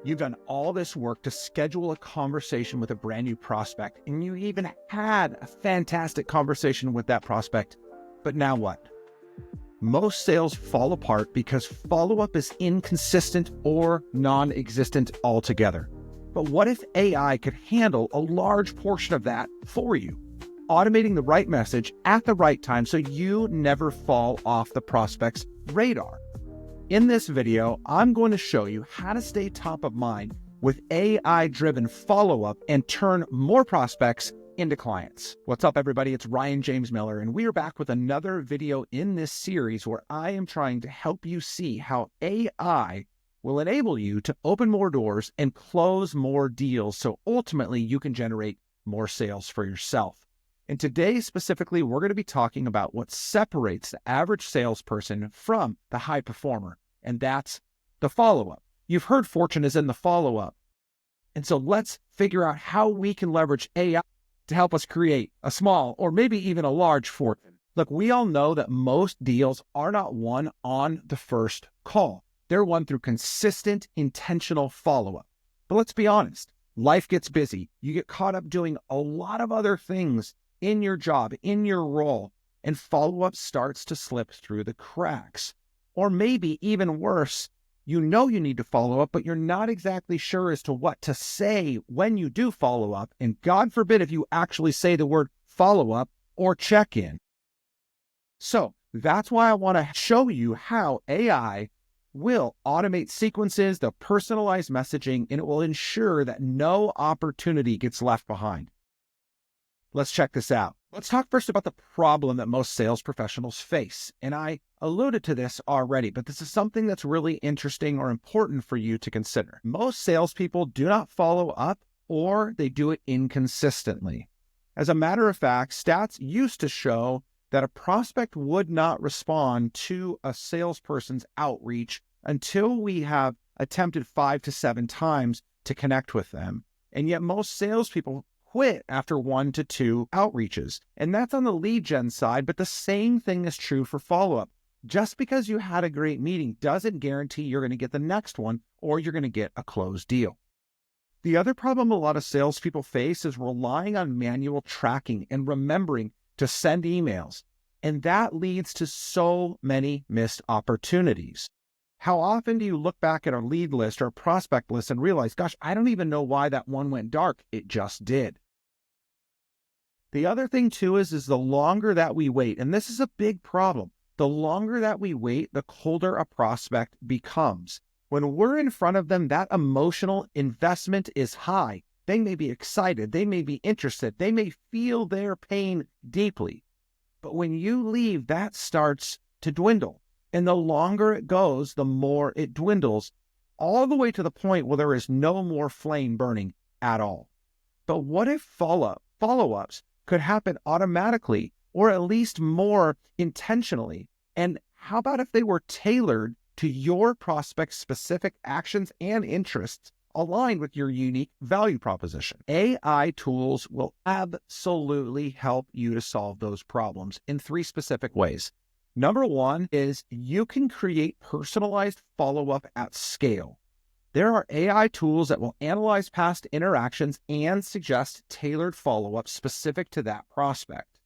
You've done all this work to schedule a conversation with a brand new prospect, and you even had a fantastic conversation with that prospect. But now what? Most sales fall apart because follow-up is inconsistent or non-existent altogether. But what if AI could handle a large portion of that for you, automating the right message at the right time so you never fall off the prospect's radar? In this video, I'm going to show you how to stay top of mind with AI-driven follow-up and turn more prospects into clients. What's up, everybody? It's Ryan James Miller, and we are back with another video in this series where I am trying to help you see how AI will enable you to open more doors and close more deals so ultimately you can generate more sales for yourself. And today, specifically, we're going to be talking about what separates the average salesperson from the high performer, and that's the follow-up. You've heard fortune is in the follow-up. And so let's figure out how we can leverage AI to help us create a small or maybe even a large fortune. Look, we all know that most deals are not won on the first call. They're won through consistent, intentional follow-up. But let's be honest, life gets busy. You get caught up doing a lot of other things in your job, in your role, and follow-up starts to slip through the cracks. Or maybe even worse, you know you need to follow up, but you're not exactly sure as to what to say when you do follow up. And God forbid if you actually say the word follow-up or check-in. So that's why I want to show you how AI will automate sequences, the personalized messaging, and it will ensure that no opportunity gets left behind. Let's check this out. Let's talk first about the problem that most sales professionals face. And I alluded to this already, but this is something that's really interesting or important for you to consider. Most salespeople do not follow up, or they do it inconsistently. As a matter of fact, stats used to show that a prospect would not respond to a salesperson's outreach until we have attempted 5 to 7 times to connect with them. And yet most salespeople quit after 1 to 2 outreaches. And that's on the lead gen side, but the same thing is true for follow-up. Just because you had a great meeting doesn't guarantee you're going to get the next one or you're going to get a closed deal. The other problem a lot of salespeople face is relying on manual tracking and remembering to send emails. And that leads to so many missed opportunities. How often do you look back at our lead list or a prospect list and realize, gosh, I don't even know why that one went dark. It just did. The other thing too is the longer that we wait, and this is a big problem, the longer that we wait, the colder a prospect becomes. When we're in front of them, that emotional investment is high. They may be excited. They may be interested. They may feel their pain deeply. But when you leave, that starts to dwindle. And the longer it goes, the more it dwindles, all the way to the point where there is no more flame burning at all. But what if follow-ups could happen automatically or at least more intentionally? And how about if they were tailored to your prospect's specific actions and interests aligned with your unique value proposition? AI tools will absolutely help you to solve those problems in 3 specific ways. Number 1 is you can create personalized follow-up at scale. There are AI tools that will analyze past interactions and suggest tailored follow-up specific to that prospect.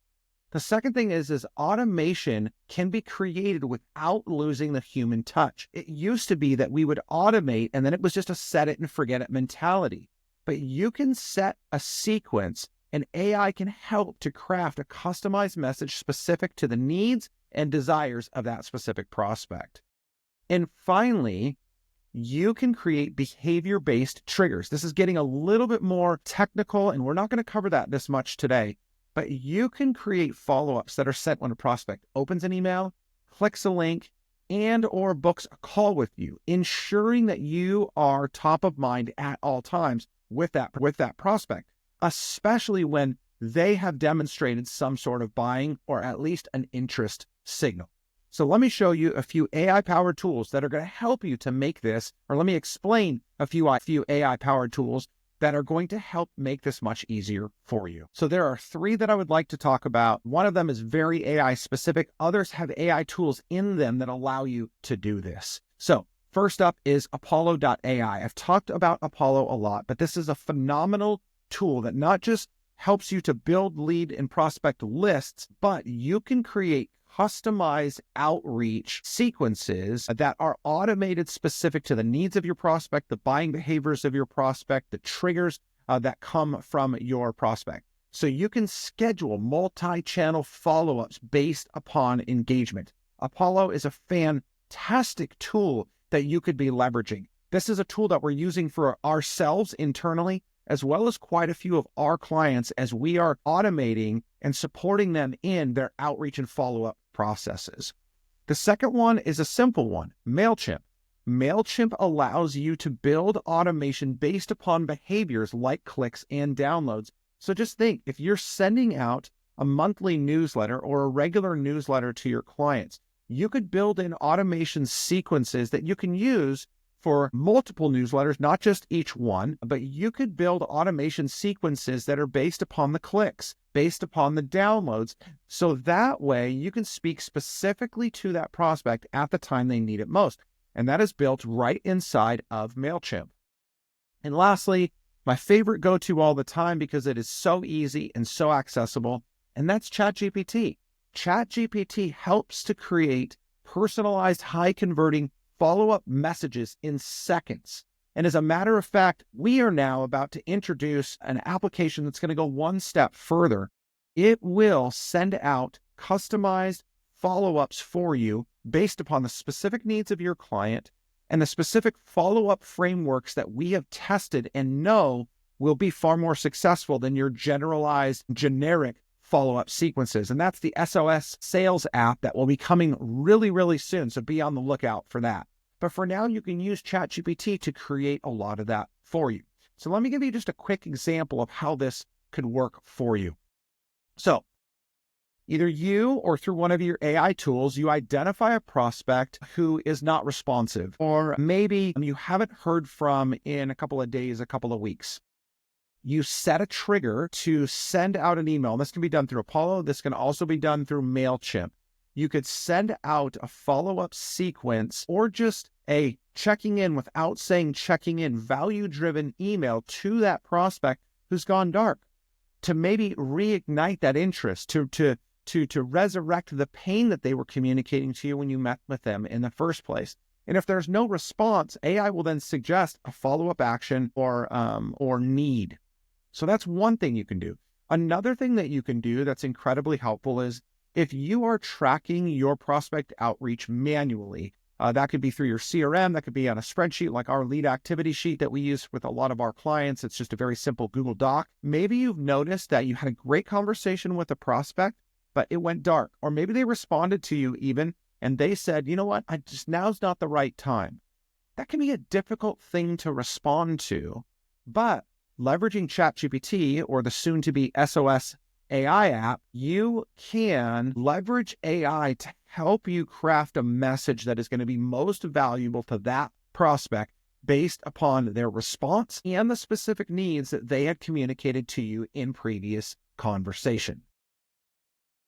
The second thing is automation can be created without losing the human touch. It used to be that we would automate and then it was just a set it and forget it mentality. But you can set a sequence and AI can help to craft a customized message specific to the needs and desires of that specific prospect. And finally, you can create behavior-based triggers. This is getting a little bit more technical, and we're not going to cover that this much today, but you can create follow-ups that are sent when a prospect opens an email, clicks a link, and or books a call with you, ensuring that you are top of mind at all times with that prospect, especially when they have demonstrated some sort of buying or at least an interest signal. So let me show you a few AI-powered tools that are going to help you to make this, or let me explain a few AI-powered tools that are going to help make this much easier for you. So there are 3 that I would like to talk about. One of them is very AI specific. Others have AI tools in them that allow you to do this. So First up is Apollo.ai. I've talked about Apollo a lot, but this is a phenomenal tool that not just helps you to build lead and prospect lists, but you can create customized outreach sequences that are automated specific to the needs of your prospect, the buying behaviors of your prospect, the triggers that come from your prospect. So you can schedule multi-channel follow-ups based upon engagement. Apollo is a fantastic tool that you could be leveraging. This is a tool that we're using for ourselves internally, as well as quite a few of our clients as we are automating and supporting them in their outreach and follow-up processes. The second one is a simple one, MailChimp. MailChimp allows you to build automation based upon behaviors like clicks and downloads. So just think, if you're sending out a monthly newsletter or a regular newsletter to your clients, you could build in automation sequences that you can use for multiple newsletters, not just each one, but you could build automation sequences that are based upon the clicks, based upon the downloads. So that way you can speak specifically to that prospect at the time they need it most. And that is built right inside of MailChimp. And lastly, my favorite go-to all the time because it is so easy and so accessible, and that's ChatGPT. ChatGPT helps to create personalized, high-converting follow-up messages in seconds. And as a matter of fact, we are now about to introduce an application that's going to go one step further. It will send out customized follow-ups for you based upon the specific needs of your client and the specific follow-up frameworks that we have tested and know will be far more successful than your generalized, generic follow-up sequences. And that's the SOS sales app that will be coming really, really soon. So be on the lookout for that. But for now, you can use ChatGPT to create a lot of that for you. So let me give you just a quick example of how this could work for you. So either you or through one of your AI tools, you identify a prospect who is not responsive, or maybe you haven't heard from in a couple of days, a couple of weeks. You set a trigger to send out an email. This can be done through Apollo. This can also be done through MailChimp. You could send out a follow-up sequence or just a checking in without saying checking in, value-driven email to that prospect who's gone dark to maybe reignite that interest, to resurrect the pain that they were communicating to you when you met with them in the first place. And if there's no response, AI will then suggest a follow-up action or need. So that's one thing you can do. Another thing that you can do that's incredibly helpful is if you are tracking your prospect outreach manually, that could be through your CRM, that could be on a spreadsheet like our lead activity sheet that we use with a lot of our clients. It's just a very simple Google Doc. Maybe you've noticed that you had a great conversation with a prospect, but it went dark. Or maybe they responded to you even, and they said, you know what, now's not the right time. That can be a difficult thing to respond to, but leveraging ChatGPT or the soon-to-be SOS AI app, you can leverage AI to help you craft a message that is going to be most valuable to that prospect based upon their response and the specific needs that they had communicated to you in previous conversation.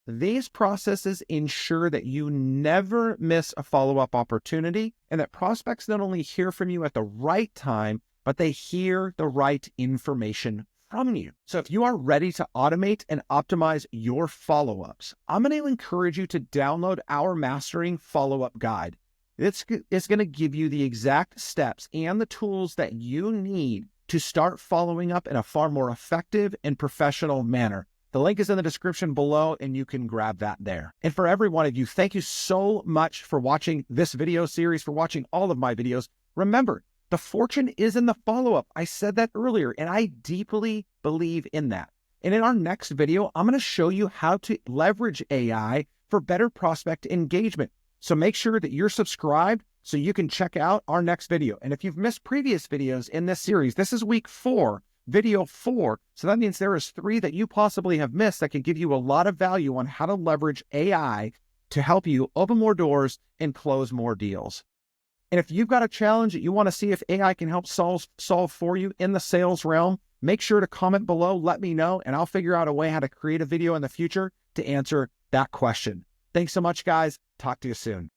These processes ensure that you never miss a follow-up opportunity and that prospects not only hear from you at the right time, but they hear the right information from you. So if you are ready to automate and optimize your follow-ups, I'm going to encourage you to download our Mastering Follow-Up Guide. It's going to give you the exact steps and the tools that you need to start following up in a far more effective and professional manner. The link is in the description below and you can grab that there. And for every one of you, thank you so much for watching this video series, for watching all of my videos. Remember, the fortune is in the follow-up. I said that earlier, and I deeply believe in that. And in our next video, I'm going to show you how to leverage AI for better prospect engagement. So make sure that you're subscribed so you can check out our next video. And if you've missed previous videos in this series, this is week 4, video 4. So that means there is 3 that you possibly have missed that can give you a lot of value on how to leverage AI to help you open more doors and close more deals. And if you've got a challenge that you want to see if AI can help solve for you in the sales realm, make sure to comment below, let me know, and I'll figure out a way how to create a video in the future to answer that question. Thanks so much, guys. Talk to you soon.